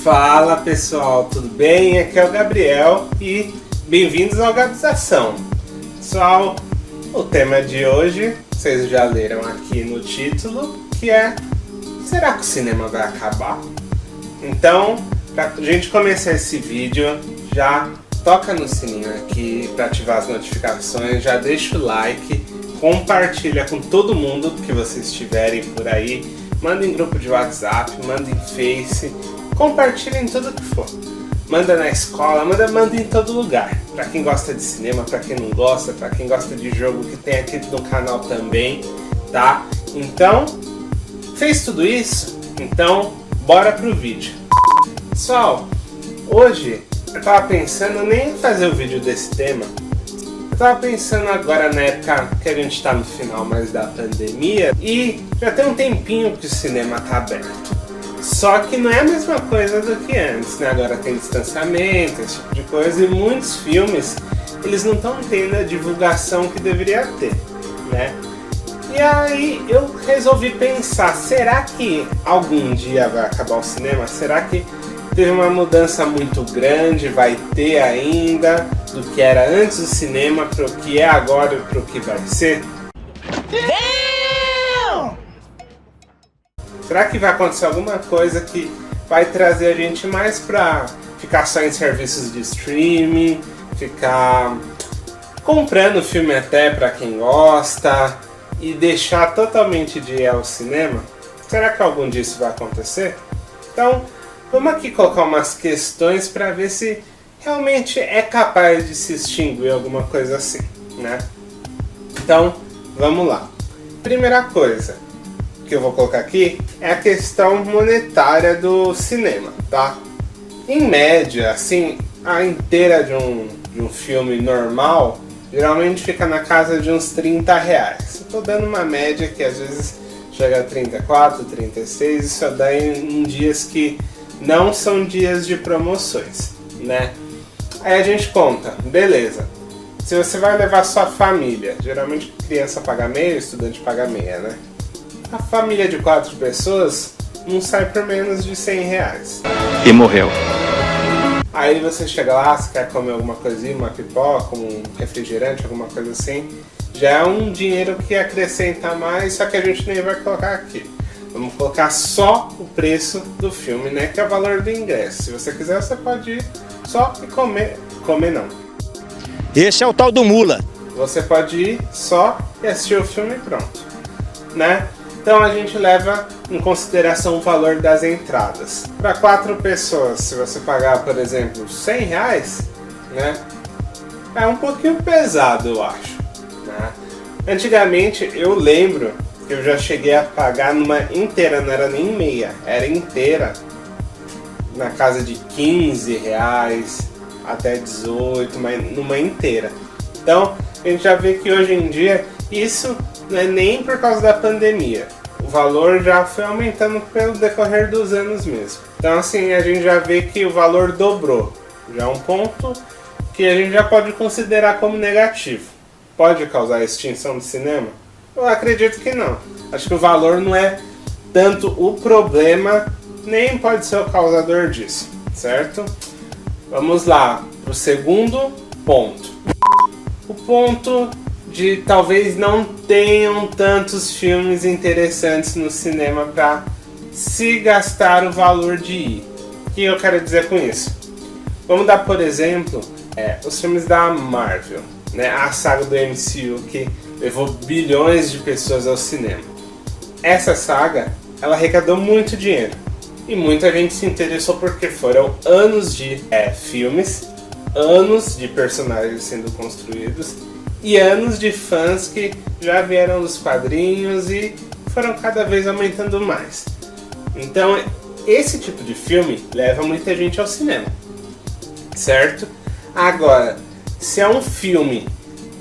Fala pessoal, tudo bem? Aqui é o Gabriel e bem-vindos ao Gabização. Pessoal, o tema de hoje, vocês já leram aqui no título, que é: será que o cinema vai acabar? Então, pra gente começar esse vídeo, já toca no sininho aqui para ativar as notificações, já deixa o like, compartilha com todo mundo que vocês tiverem por aí, manda em grupo de WhatsApp, manda em Face, compartilha em tudo que for. Manda na escola, manda em todo lugar. Pra quem gosta de cinema, pra quem não gosta, pra quem gosta de jogo, que tem aqui no canal também, tá? Então, fez tudo isso? Então, bora pro vídeo. Pessoal, hoje eu tava pensando nem em fazer o vídeo desse tema. Eu tava pensando agora na época que a gente tá no final mais da pandemia e já tem um tempinho que o cinema tá aberto. Só que não é a mesma coisa do que antes, né? Agora tem distanciamento, esse tipo de coisa, e muitos filmes, eles não estão tendo a divulgação que deveria ter, né? E aí eu resolvi pensar, será que algum dia vai acabar o cinema? Será que teve uma mudança muito grande, vai ter ainda, do que era antes do cinema para o que é agora e para o que vai ser? Será que vai acontecer alguma coisa que vai trazer a gente mais pra ficar só em serviços de streaming, ficar comprando filme até pra quem gosta e deixar totalmente de ir ao cinema? Será que algum disso vai acontecer? Então, vamos aqui colocar umas questões pra ver se realmente é capaz de se extinguir alguma coisa assim, né? Então, vamos lá. Primeira coisa que eu vou colocar aqui é a questão monetária do cinema, tá? Em média, assim, a inteira de um filme normal geralmente fica na casa de uns R$30. Eu tô dando uma média que às vezes chega a 34, 36, isso dá em dias que não são dias de promoções, né? Aí a gente conta, beleza. Se você vai levar sua família, geralmente criança paga meio, estudante paga meia, né? A família de 4 pessoas não sai por menos de R$100. E morreu. Aí você chega lá, você quer comer alguma coisinha, uma pipoca, um refrigerante, alguma coisa assim. Já é um dinheiro que acrescenta mais, só que a gente nem vai colocar aqui. Vamos colocar só o preço do filme, né? Que é o valor do ingresso. Se você quiser, você pode ir só e comer. Comer não. Esse é o tal do mula. Você pode ir só e assistir o filme e pronto, né? Então a gente leva em consideração o valor das entradas. Para 4 pessoas, se você pagar, por exemplo, R$100, né, é um pouquinho pesado, eu acho, né? Antigamente, eu lembro que eu já cheguei a pagar numa inteira, não era nem meia, era inteira, na casa de R$15 até 18, mas numa inteira. Então, a gente já vê que hoje em dia isso não é nem por causa da pandemia. O valor já foi aumentando pelo decorrer dos anos mesmo. Então assim, a gente já vê que o valor dobrou. Já é um ponto que a gente já pode considerar como negativo. Pode causar extinção do cinema? Eu acredito que não. Acho que o valor não é tanto o problema, nem pode ser o causador disso, certo? Vamos lá para o segundo ponto. O ponto de talvez não tenham tantos filmes interessantes no cinema para se gastar o valor de ir. O que eu quero dizer com isso? Vamos dar, por exemplo, os filmes da Marvel, né? A saga do MCU que levou bilhões de pessoas ao cinema. Essa saga, ela arrecadou muito dinheiro e muita gente se interessou porque foram anos de filmes, anos de personagens sendo construídos e anos de fãs que já vieram dos quadrinhos e foram cada vez aumentando mais. Então, esse tipo de filme leva muita gente ao cinema, certo? Agora, se é um filme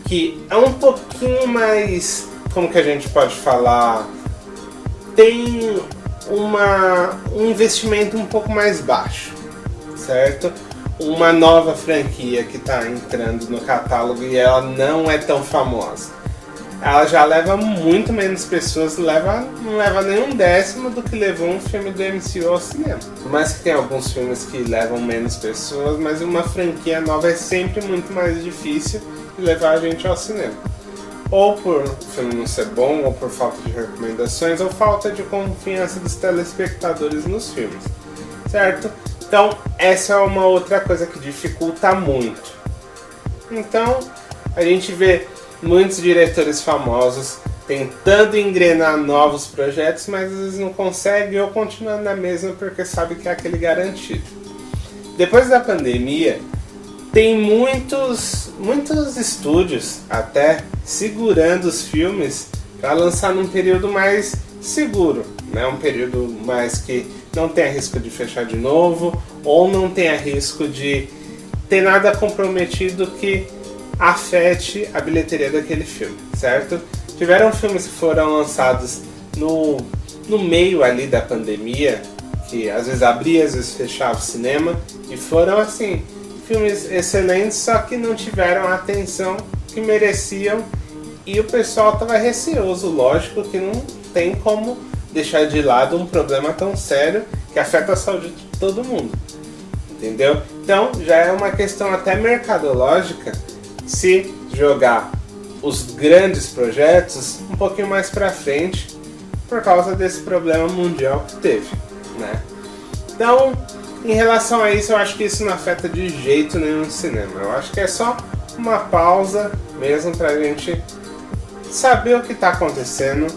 que é um pouquinho mais, como que a gente pode falar, tem um investimento um pouco mais baixo, certo? Uma nova franquia que está entrando no catálogo e ela não é tão famosa. ela já leva muito menos pessoas, não leva nem um décimo do que levou um filme do MCU ao cinema. Por mais que tenha alguns filmes que levam menos pessoas, mas uma franquia nova é sempre muito mais difícil de levar a gente ao cinema. Ou por o filme não ser bom, ou por falta de recomendações, ou falta de confiança dos telespectadores nos filmes, certo? Então, essa é uma outra coisa que dificulta muito. Então, a gente vê muitos diretores famosos tentando engrenar novos projetos, mas às vezes não conseguem ou continuam na mesma porque sabe que é aquele garantido. Depois da pandemia, tem muitos estúdios até segurando os filmes para lançar num período mais seguro, né? Um período mais que não tenha risco de fechar de novo ou não tenha risco de ter nada comprometido que afete a bilheteria daquele filme, certo? Tiveram filmes que foram lançados no meio ali da pandemia, que às vezes abria, às vezes fechava o cinema, e foram assim, filmes excelentes, só que não tiveram a atenção que mereciam e o pessoal estava receoso, lógico que não tem como deixar de lado um problema tão sério que afeta a saúde de todo mundo, entendeu? Então já é uma questão até mercadológica se jogar os grandes projetos um pouquinho mais para frente por causa desse problema mundial que teve, né? Então, em relação a isso, eu acho que isso não afeta de jeito nenhum o cinema. Eu acho que é só uma pausa mesmo pra gente saber o que está acontecendo.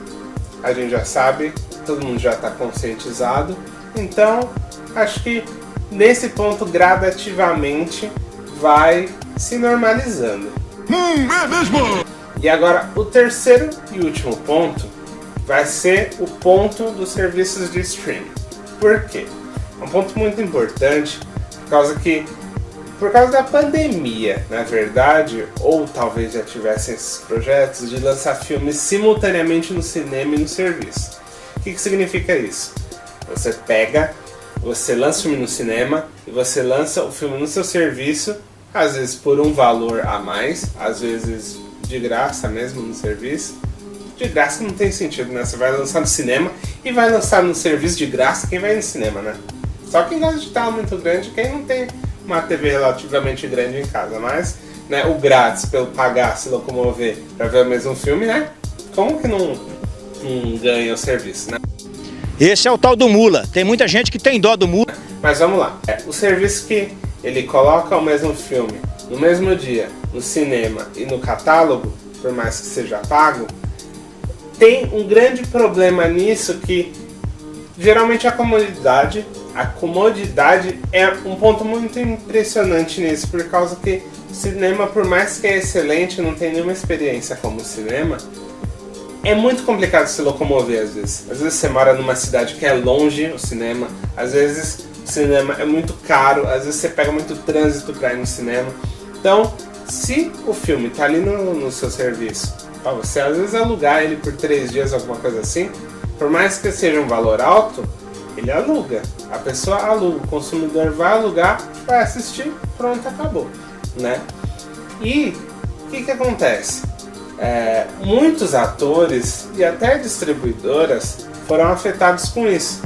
A gente já sabe, todo mundo já está conscientizado. Então, acho que nesse ponto gradativamente vai se normalizando. É mesmo? E agora, o terceiro e último ponto vai ser o ponto dos serviços de streaming. Por quê? É um ponto muito importante por causa da pandemia, na verdade, ou talvez já tivessem esses projetos de lançar filmes simultaneamente no cinema e no serviço. O que significa isso? Você lança o filme no cinema e você lança o filme no seu serviço, às vezes por um valor a mais, às vezes de graça mesmo no serviço. De graça não tem sentido, né? Você vai lançar no cinema e vai lançar no serviço de graça quem vai no cinema, né? Só quem gosta de tela muito grande, quem não tem uma TV relativamente grande em casa, mas né, o grátis pelo pagar, se locomover para ver o mesmo filme, né? Como que não ganha o serviço, né? Esse é o tal do mula. Tem muita gente que tem dó do mula. Mas vamos lá. O serviço que ele coloca o mesmo filme no mesmo dia, no cinema e no catálogo, por mais que seja pago, tem um grande problema nisso que geralmente a comodidade é um ponto muito impressionante nisso, por causa que o cinema, por mais que é excelente, não tem nenhuma experiência como o cinema, é muito complicado se locomover às vezes. Às vezes você mora numa cidade que é longe o cinema, às vezes o cinema é muito caro, às vezes você pega muito trânsito para ir no cinema. Então, se o filme está ali no seu serviço, para você às vezes alugar ele por 3 dias, alguma coisa assim, por mais que seja um valor alto, ele aluga. A pessoa aluga, o consumidor vai alugar, vai assistir, pronto, acabou, né? E o que acontece? Muitos atores e até distribuidoras foram afetados com isso,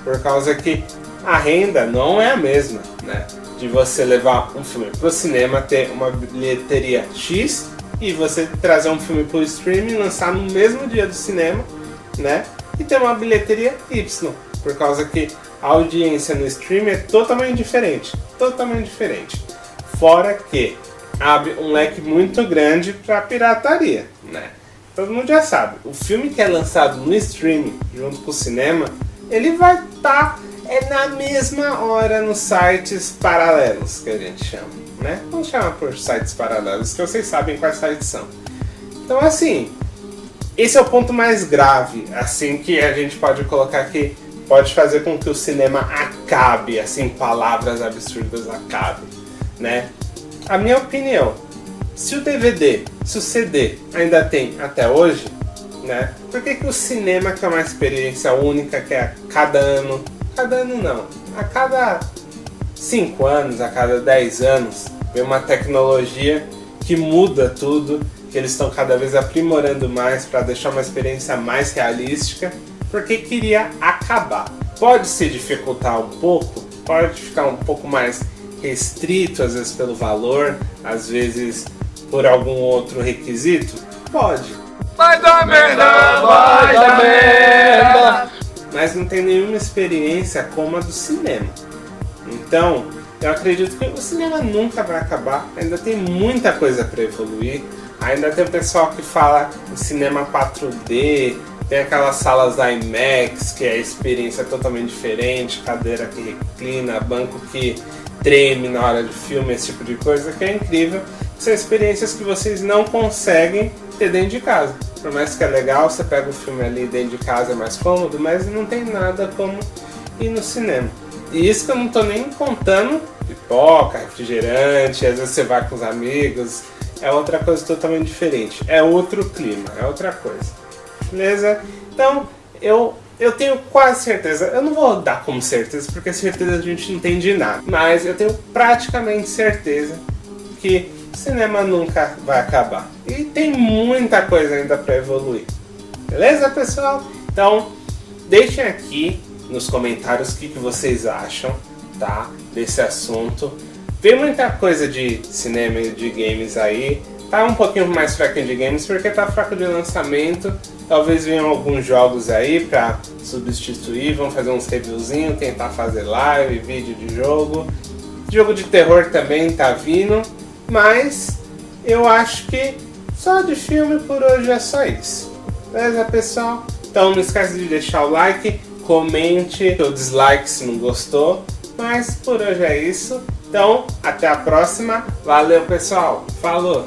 por causa que a renda não é a mesma, né? De você levar um filme para o cinema, ter uma bilheteria X e você trazer um filme para o streaming, lançar no mesmo dia do cinema, né? E ter uma bilheteria Y, por causa que a audiência no streaming é totalmente diferente. Fora que abre um leque muito grande para pirataria, né? Todo mundo já sabe, o filme que é lançado no streaming junto com o cinema, ele vai estar na mesma hora nos sites paralelos, que a gente chama, né? Vamos chamar por sites paralelos, que vocês sabem quais sites são. Então assim, esse é o ponto mais grave, assim, que a gente pode colocar aqui, pode fazer com que o cinema acabe, assim, palavras absurdas acabe, né? A minha opinião, se o DVD, se o CD ainda tem até hoje, né? Por que o cinema, que é uma experiência única, que é a cada ano não, a cada 5 anos, a cada 10 anos, vem uma tecnologia que muda tudo, que eles estão cada vez aprimorando mais para deixar uma experiência mais realística, porque queria acabar. Pode se dificultar um pouco, pode ficar um pouco mais restrito, às vezes pelo valor, às vezes por algum outro requisito? Pode. Vai dar merda, vai dar merda. Mas não tem nenhuma experiência como a do cinema. Então, eu acredito que o cinema nunca vai acabar, ainda tem muita coisa para evoluir. Ainda tem o pessoal que fala em cinema 4D, tem aquelas salas da IMAX, que é a experiência totalmente diferente, cadeira que reclina, banco que treme na hora de filme, esse tipo de coisa, que é incrível. São experiências que vocês não conseguem ter dentro de casa. Por mais que é legal, você pega o filme ali dentro de casa, é mais cômodo, mas não tem nada como ir no cinema. E isso que eu não tô nem contando pipoca, refrigerante, às vezes você vai com os amigos, é outra coisa totalmente diferente, é outro clima, é outra coisa. Beleza? Então, eu tenho quase certeza, eu não vou dar como certeza, porque certeza a gente não tem de nada, mas eu tenho praticamente certeza que o cinema nunca vai acabar. E tem muita coisa ainda para evoluir. Beleza, pessoal? Então, deixem aqui nos comentários o que vocês acham, tá, desse assunto. Tem muita coisa de cinema e de games aí. Tá um pouquinho mais fraquinho de games porque tá fraco de lançamento. Talvez venham alguns jogos aí pra substituir. Vamos fazer uns reviewzinhos, tentar fazer live, vídeo de jogo. Jogo de terror também tá vindo. Mas eu acho que só de filme por hoje é só isso. Beleza, pessoal? Então não esquece de deixar o like, comente ou dislike se não gostou. Mas por hoje é isso. Então, até a próxima. Valeu, pessoal. Falou!